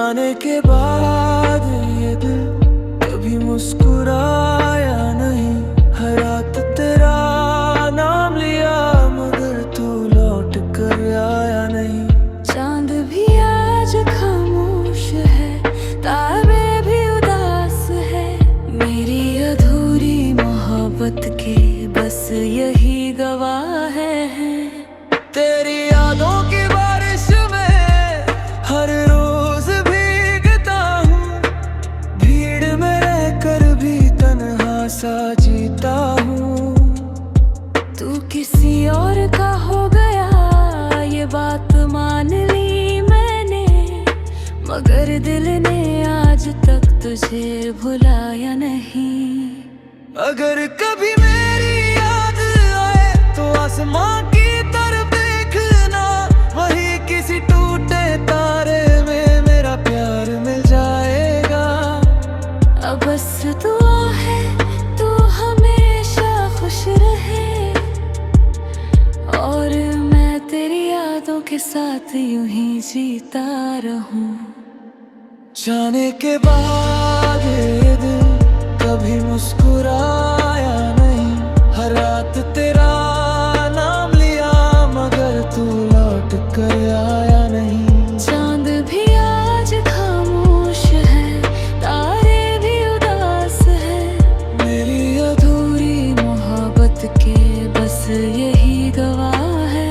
जाने के बाद ये दिल कभी मुस्कुराया नहीं। हर रात तेरा नाम लिया मगर तू लौट कर आया नहीं। चांद भी आज खामोश है, तारे भी उदास है। मेरी अधूरी मोहब्बत के बस यही गवाह है। तेरी यादों की बारिश में हर रोज भीगता हूँ। भीड़ में रहकर भी तन्हा सा जीता हूँ। तू किसी और का हो गया ये बात मान ली मैंने, मगर दिल ने आज तक तुझे भुलाया नहीं। अगर कभी मेरी याद आए तो आसमां की तरफ देखना। वही किसी टूटे तारे में मेरा प्यार मिल जाएगा। अब बस दुआ है तू हमेशा खुश रहे, और मैं तेरी यादों के साथ यूं ही जीता रहूं। जाने के बाद ये दिल कभी मुस्कुराया नहीं। हर रात तेरा नाम लिया मगर तू लौट कर आया नहीं। चांद भी आज खामोश है, तारे भी उदास है। मेरी अधूरी मोहब्बत के बस यही गवाह है।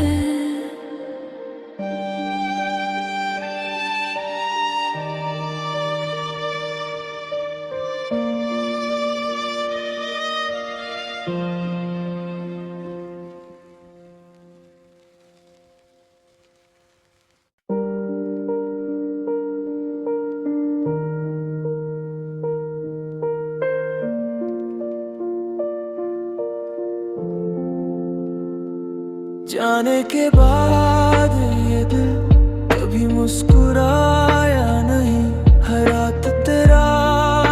जाने के बाद ये दिल कभी मुस्कुराया नहीं। हर रात तेरा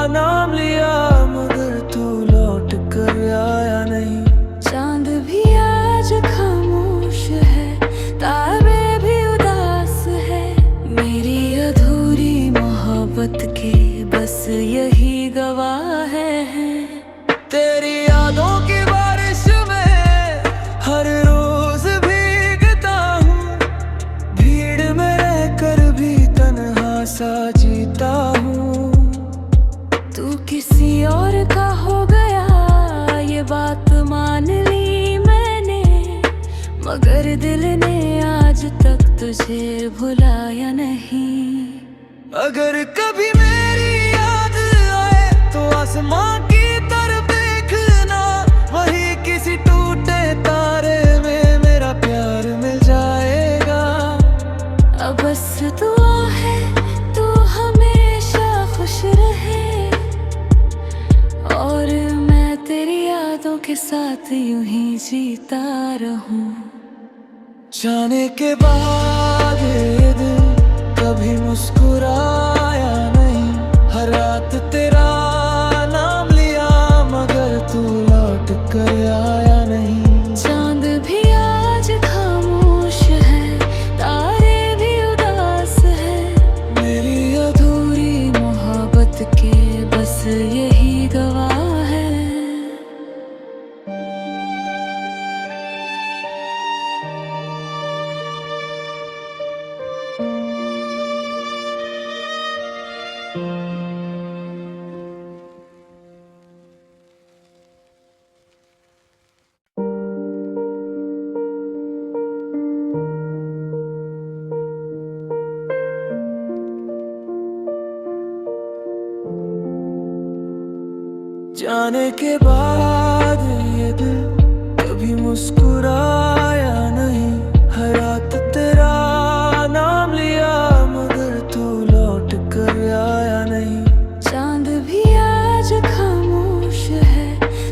नाम लिया मगर तू लौट कर आया नहीं। चांद भी आज खामोश है, तारे भी उदास है। मेरी अधूरी मोहब्बत के बस यही गवाह है। तेरी यादों की बारिश में हर रोज भीगता हूँ। भीड़ में रहकर भी तन्हा सा जीता हूँ। तू किसी और का हो गया ये बात मान ली मैंने, मगर दिल ने आज तक तुझे भुलाया नहीं। अगर कभी मेरी याद आए तो आसमां की तरफ देखना। वही किसी टूटे तारे में मेरा प्यार मिल जाएगा। अब बस दुआ है तू हमेशा खुश रहे, और मैं तेरी यादों के साथ यूं ही जीता रहूं। जाने के बाद ये दिल कभी मुस्कुराया नहीं। हर रात तेरा नाम लिया मगर तू लौट कर आया नहीं। चांद भी आज खामोश है, तारे भी उदास है। मेरी अधूरी मोहब्बत के बस यही गवाह है। जाने के बाद ये दिल कभी मुस्कुराया नहीं। हर रात तेरा नाम लिया मगर तू लौट कर आया नहीं। चांद भी आज खामोश है,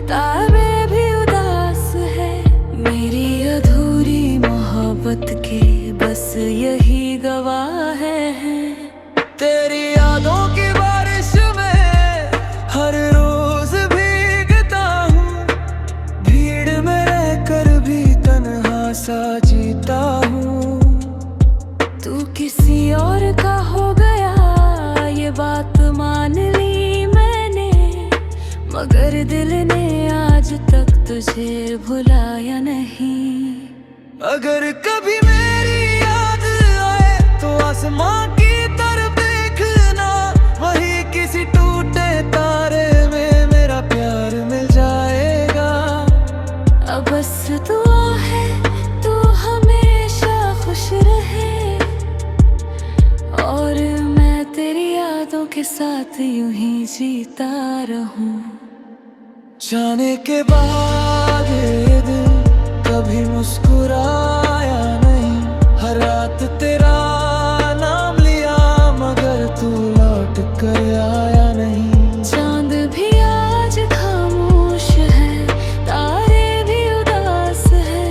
तारे भी उदास है। मेरी अधूरी मोहब्बत के बस यही गवाह है। तेरी यादों की बारिश में हर रोज भीगता हूँ। भीड़ में रहकर भी तन्हा मगर दिल ने आज तक तुझे भुलाया नहीं। अगर कभी मेरी याद आए तो आसमां की तरफ देखना, वही किसी टूटे तारे में मेरा प्यार मिल जाएगा। अब बस दुआ है तू हमेशा खुश रहे, और मैं तेरी यादों के साथ यूं ही जीता रहूं। जाने के बाद ये दिल कभी मुस्कुराया नहीं, हर रात तेरा नाम लिया मगर तू लौट कर आया नहीं। चांद भी आज खामोश है, तारे भी उदास है,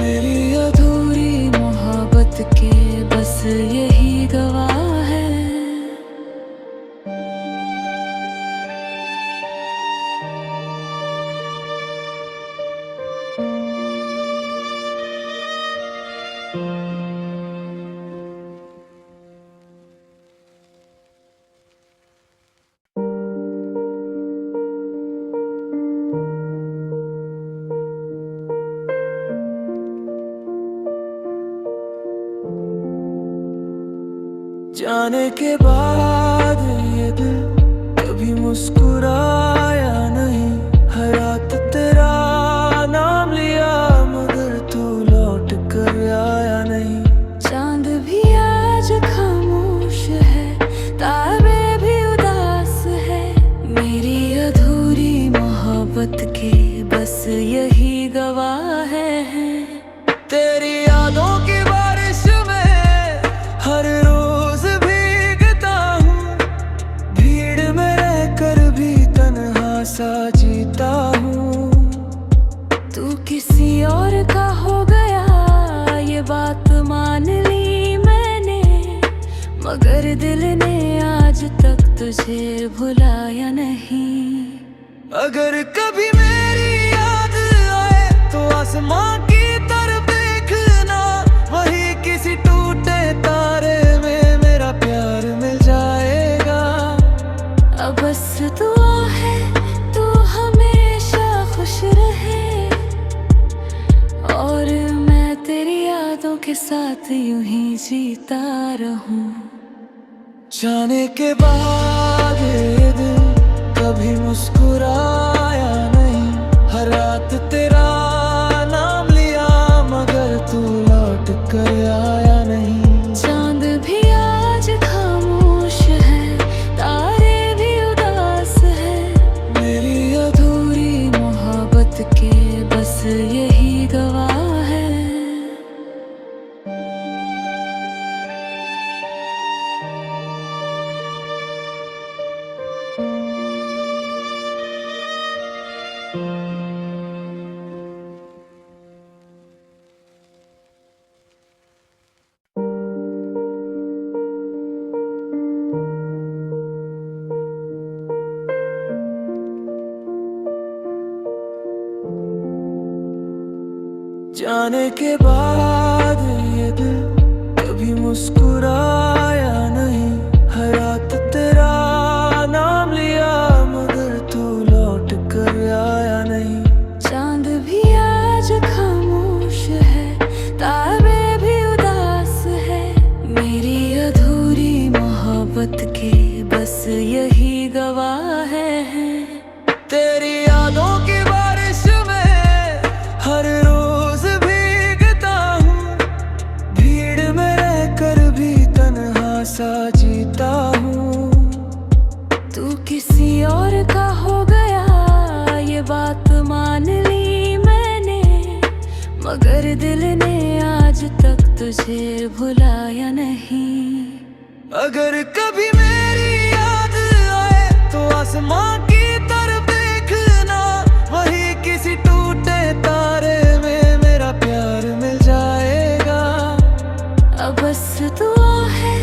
मेरी अधूरी मोहब्बत के बस यही गवाह है। जाने के बाद ये दिल कभी मुस्कुराया नहीं, हर रात तेरा नाम लिया मगर तू लौट कर आया नहीं। चांद भी आज खामोश है, तारे भी उदास है, मेरी अधूरी मोहब्बत के बस यही गवाह है। तेरी यादों की बारिश में हर रोज भीगता हूँ, भीड़ में रहकर भी तन्हा सा जीता हूँ। तू किसी और का हो गया ये बात मान ली मैंने, मगर दिल ने आज तक तुझे भुलाया नहीं। अगर कभी मेरी याद आए तो आसमां की तरफ देखना, वही किसी टूटे तारे में मेरा प्यार मिल जाएगा। अब बस दुआ है तू हमेशा खुश रहे, और मैं तेरी यादों के साथ यूं ही जीता रहूं। जाने के बाद ये दिल कभी मुस्कुराया नहीं, हर रात तेरा नाम लिया मगर तू लौट कर आया नहीं। चांद भी आज खामोश है, तारे भी उदास है, मेरी अधूरी मोहब्बत के बस यही गवाह है। जाने के बाद ये दिल कभी मुस्कुराया नहीं, हर रात तेरा नाम लिया मगर तू लौट कर आया नहीं। चांद भी आज खामोश है, तारे भी उदास है, मेरी अधूरी मोहब्बत के बस यही गवाह है। तेरी यादों की बारिश में हर रोज भीगता हूँ, भीड़ में रहकर भी तन्हा सा जीता हूँ। तू किसी और का हो गया ये बात मान ली मैंने, मगर दिल ने आज तक तुझे भुलाया नहीं। अगर कभी मेरी याद आए तो आसमां की तरफ देखना, वही किसी टूटे तारे में मेरा प्यार मिल जाएगा। अब बस दुआ है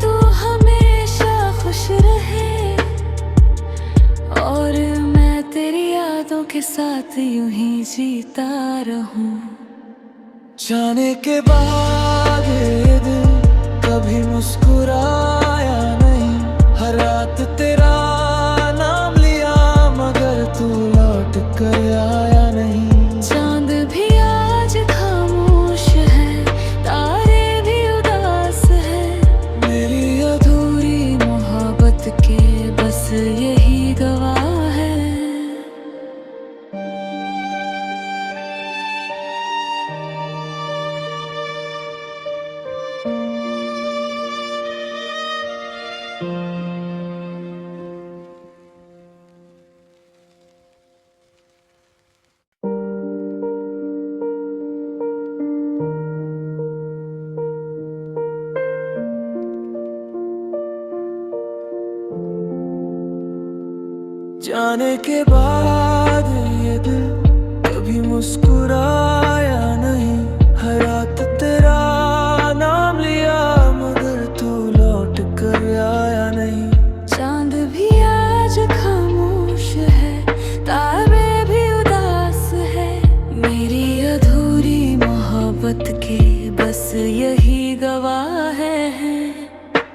तू हमेशा खुश रहे, और मैं तेरी यादों के साथ यूं ही जीता रहूं। जाने के बाद ये दिल कभी मुस्कुराया नहीं, हर रात तेरा नाम लिया मगर तू जाने के बाद ये दिल कभी मुस्कुराया नहीं। हर रात तेरा नाम लिया मगर तू लौट कर आया नहीं। चांद भी आज खामोश है, तारे भी उदास है। मेरी अधूरी मोहब्बत के बस यही गवाह है।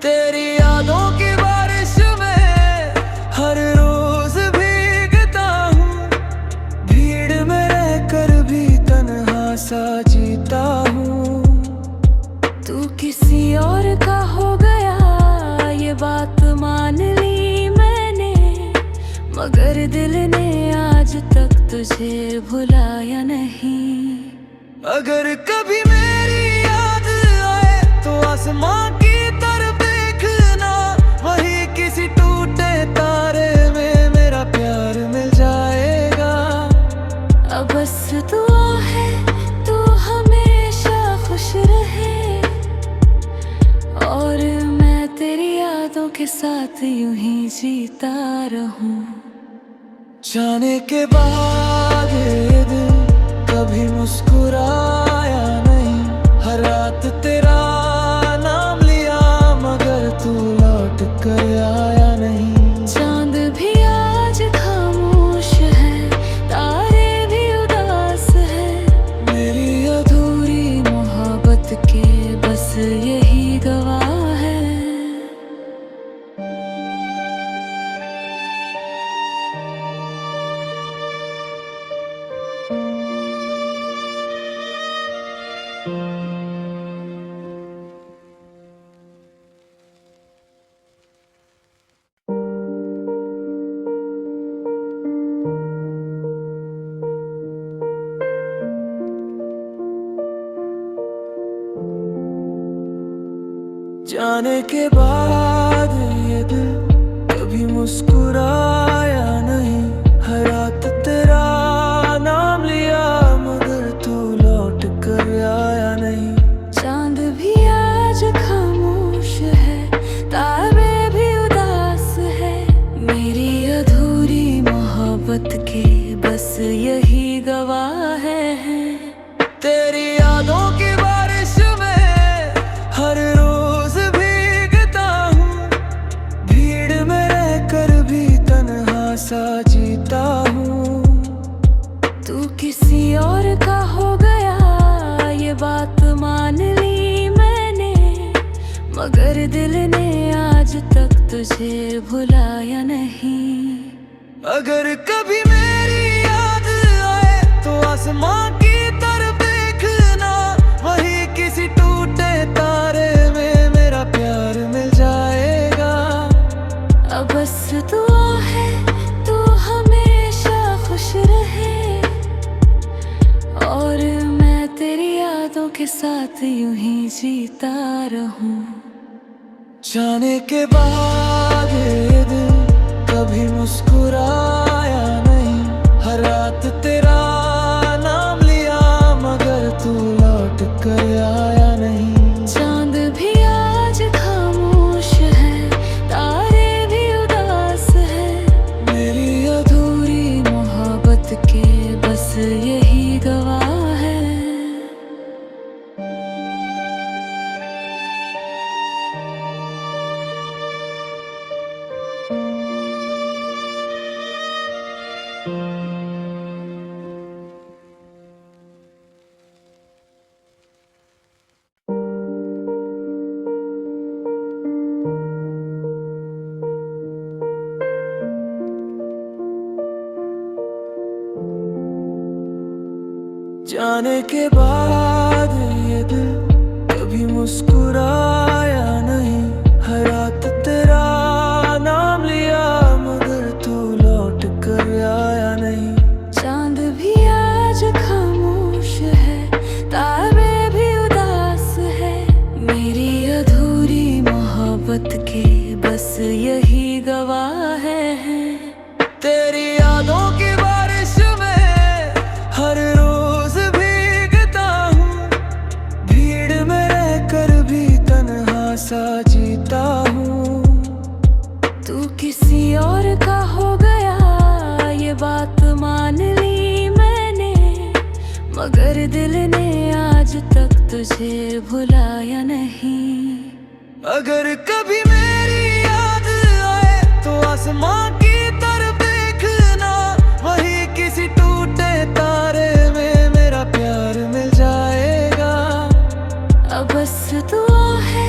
तेरी यादों की बारिश में हर रोज भीगता हूँ। भीड़ में रहकर भी तन्हा सा जीता हूँ। तू किसी और का हो गया ये बात मान ली मैंने, मगर दिल ने आज तक तुझे भुलाया नहीं। अगर कभी मेरी याद आए तो आसमां की तरफ देखना। वही किसी टूटे तारे में मेरा प्यार मिल जाएगा। अब बस दुआ है तू हमेशा खुश रहे, और मैं तेरी यादों के साथ यूं ही जीता रहूं। जाने के बाद ये दिल कभी मुस्कुराया नहीं। हर रात तेरा नाम लिया मगर तू लौट कर आया नहीं। चांद भी आज खामोश है, तारे भी उदास है। मेरी अधूरी मोहब्बत के बस यही गवाह है। जाने के बाद ये दिल कभी मुस्कुराया नहीं। हर रात तेरा नाम लिया मगर तू लौट कर आया नहीं। चांद भी आज खामोश है, तारे भी उदास है। मेरी अधूरी मोहब्बत के बस यही गवाह है। तेरी यादों की बारिश में हर रोज भीगता हूँ। भीड़ में रहकर भी तन्हा सा जीता हूँ। तू किसी और का हो गया ये बात मान ली मैंने, मगर दिल ने आज तक तुझे भुलाया नहीं। अगर कभी मेरी याद आए तो आसमां की तरफ देखना। वही किसी टूटे तारे में मेरा प्यार मिल जाएगा। अब बस दुआ है तू हमेशा खुश रहे, और मैं तेरी यादों के साथ यूं ही जीता रहूं। जाने के बाद ये दिल कभी मुस्कुराया नहीं। हर रात तेरा नाम लिया मगर तू लौट कर आया नहीं। चांद भी आज खामोश है, तारे भी उदास है। मेरी अधूरी मोहब्बत के बस यही गवाह है। जाने के बाद ये दिल कभी मुस्कुराया नहीं। हर रात तेरा नाम लिया मगर तू लौट कर आया नहीं। चांद भी आज खामोश है, तारे भी उदास है। मेरी अधूरी मोहब्बत के बस यही गवाह है। तेरी यादों की बारिश में हर रोज भीगता हूँ। भीड़ में रहकर भी तन्हा सा जीता हूँ। तू किसी और का हो गया दिल ने आज तक तुझे भुलाया नहीं। अगर कभी मेरी याद आए तो आसमां की तरफ देखना, वही किसी टूटे तारे में मेरा प्यार मिल जाएगा। अब बस दुआ है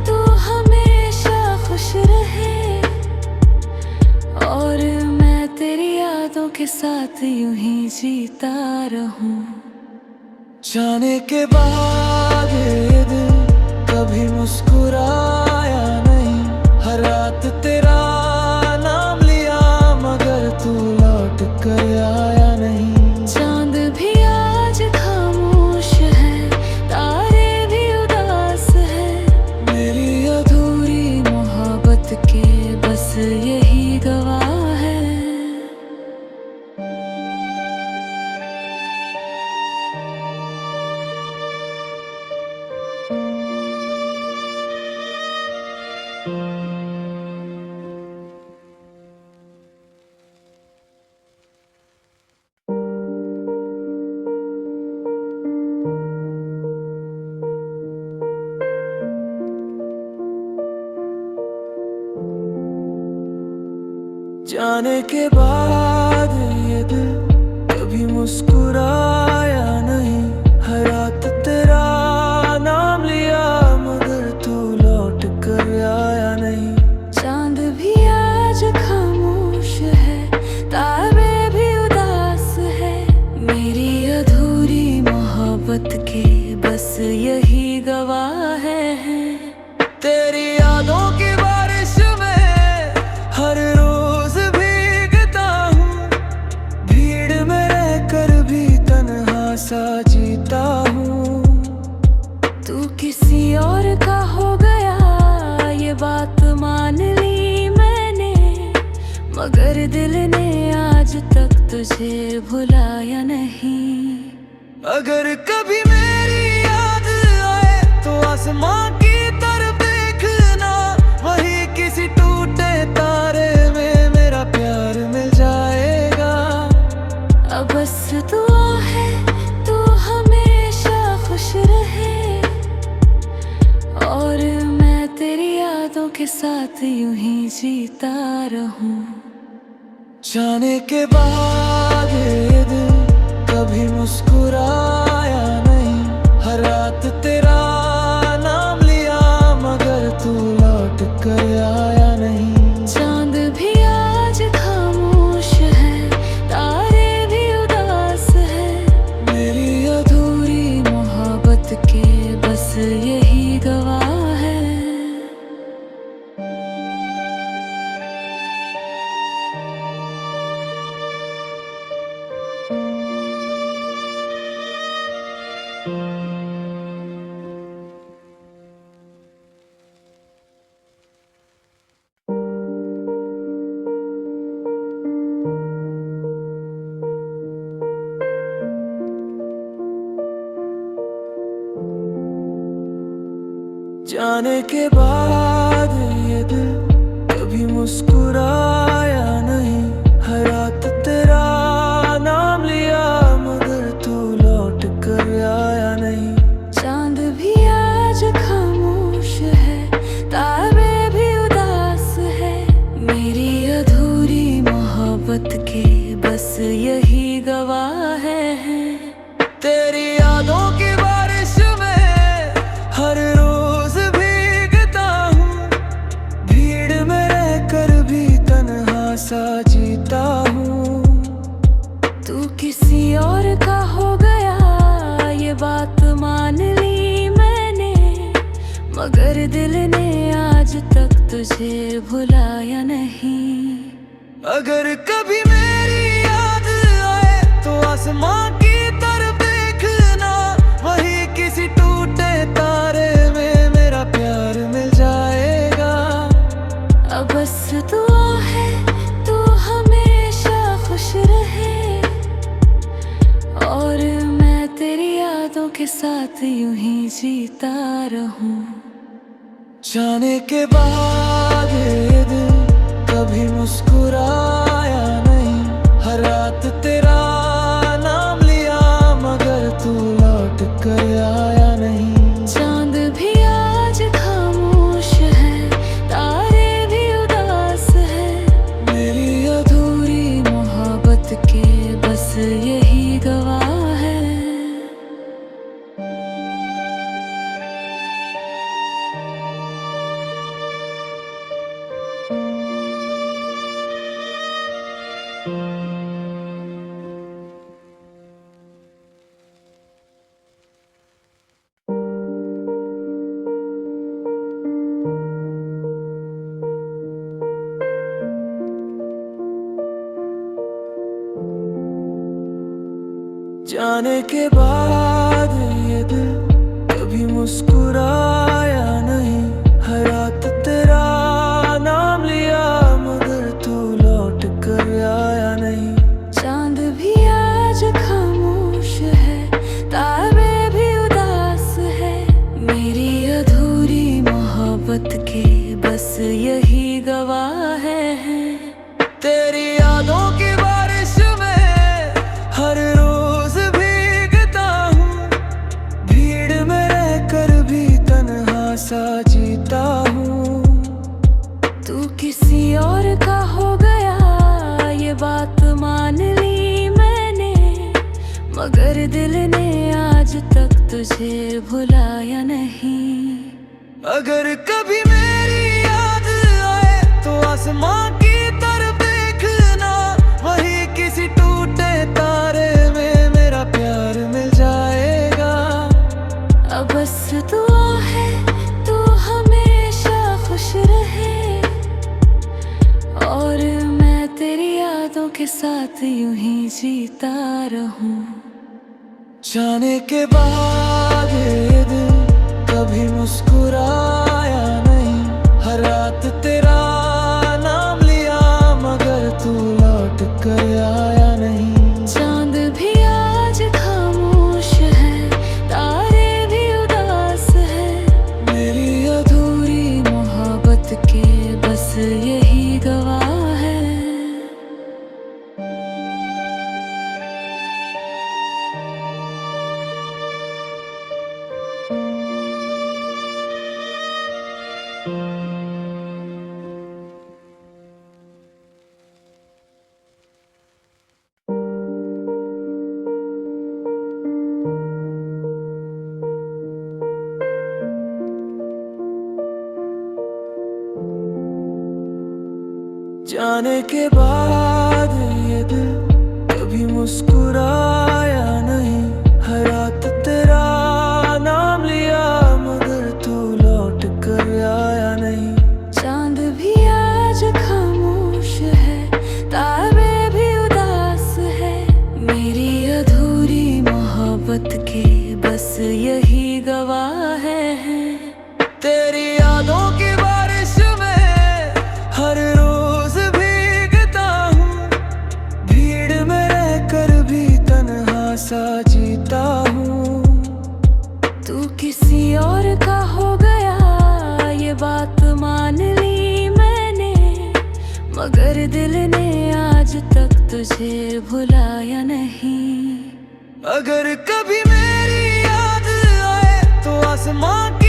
तू हमेशा खुश रहे, और मैं तेरी यादों के साथ यूं ही जीता रहूं। जाने के बाद ये दिल कभी मुस्कुराया नहीं, हर रात तेरा नाम लिया मगर तू लौट कर आया नहीं। चांद भी आज खामोश है, तारे भी उदास है, मेरी अधूरी मोहब्बत के बस यही गवाह है। जाने के बाद ये दिल कभी मुस्कुराया नहीं, हर रात तेरा नाम लिया मगर तू लौट कर आया नहीं। चांद भी आज खामोश है, तारे भी उदास है, मेरी अधूरी मोहब्बत के बस यही गवाह है। तेरी यादों की बारिश में हर रोज भीगता हूँ, भीड़ में रहकर भी तन्हा सा जीता हूँ। तू किसी और का हो गया ये बात मान ली मैंने, मगर दिल ने आज तक तुझे भुलाया नहीं। अगर कभी मेरी याद आए तो आसमां की तरफ देखना, वही किसी टूटे तारे में मेरा प्यार मिल जाएगा। अब बस दुआ है तू हमेशा खुश रहे, और मैं तेरी यादों के साथ यूं ही जीता रहूं। जाने के बाद ये दिल कभी मुस्कुराया नहीं, हर रात तेरा नाम लिया मगर तू लौट कर आया नहीं। चांद भी आज खामोश है, तारे भी उदास है, मेरी अधूरी मोहब्बत के बस यही गवाह है। जाने के बाद ये दिल कभी मुस्कुराया नहीं, हर रात तेरा नाम लिया मगर तू लौट कर आया नहीं। चांद भी आज खामोश है, तारे भी उदास है, मेरी अधूरी मोहब्बत के बस यही गवाह है। तेरी यादों की बारिश में हर रोज भीगता हूँ, भीड़ में रहकर भी तन्हा सा जीता हूँ। तू किसी और का हो गया ये बात मान ली मैंने, मगर दिल ने आज तक तुझे भुलाया नहीं। अगर कभी मेरी याद आए तो आसमां की तरफ देखना, वही किसी टूटे तारे में मेरा प्यार मिल जाएगा। अब बस दुआ है तू हमेशा खुश रहे, और मैं तेरी यादों के साथ यूं ही जीता रहूं। जाने के बाद ये दिल कभी मुस्कुराया नहीं, हर रात तेरा नाम लिया मगर तू जाने के बाद ये दिल कभी मुस्कुराया नहीं। हर रात तेरा नाम लिया मगर तू लौट कर आया नहीं। चांद भी आज खामोश है, तारे भी उदास है। मेरी अधूरी मोहब्बत के बस यही गवाह है। तेरी यादों की बारिश में हर रोज भीगता हूँ। भीड़ में रहकर भी तन्हा सा जीता हूँ। तू किसी और का हो गया ये बात मान ली मैंने, मगर दिल ने आज तक तुझे भुलाया नहीं। अगर कभी मेरी याद आए तो आसमां की तरफ देखना। वही किसी टूटे तारे में मेरा प्यार मिल जाएगा। अब बस दुआ है तू हमेशा खुश रहे, और मैं तेरी यादों के साथ यूं ही जीता रहूं। जाने के बाद ये दिल कभी मुस्कुराया नहीं। हर रात तेरा नाम लिया मगर तू लौट कर आया नहीं। चांद भी आज खामोश है, तारे भी उदास है। मेरी अधूरी मोहब्बत के बस यही गवाह है। जाने के बाद ये दिल कभी मुस्कुराया नहीं। हर रात तेरा नाम लिया मगर तू लौट कर आया नहीं। चांद भी आज खामोश है, तारे भी उदास है। मेरी अधूरी मोहब्बत के बस यही गवाह है। तेरी यादों की बारिश में हर रोज भीगता हूँ। भीड़ में रहकर भी तन्हा सा जीता हूँ। तू किसी और का हो गया ये बात मान ली मैंने, मगर दिल ने आज तक तुझे भुलाया नहीं। अगर कभी मेरी याद आए तो आसमां की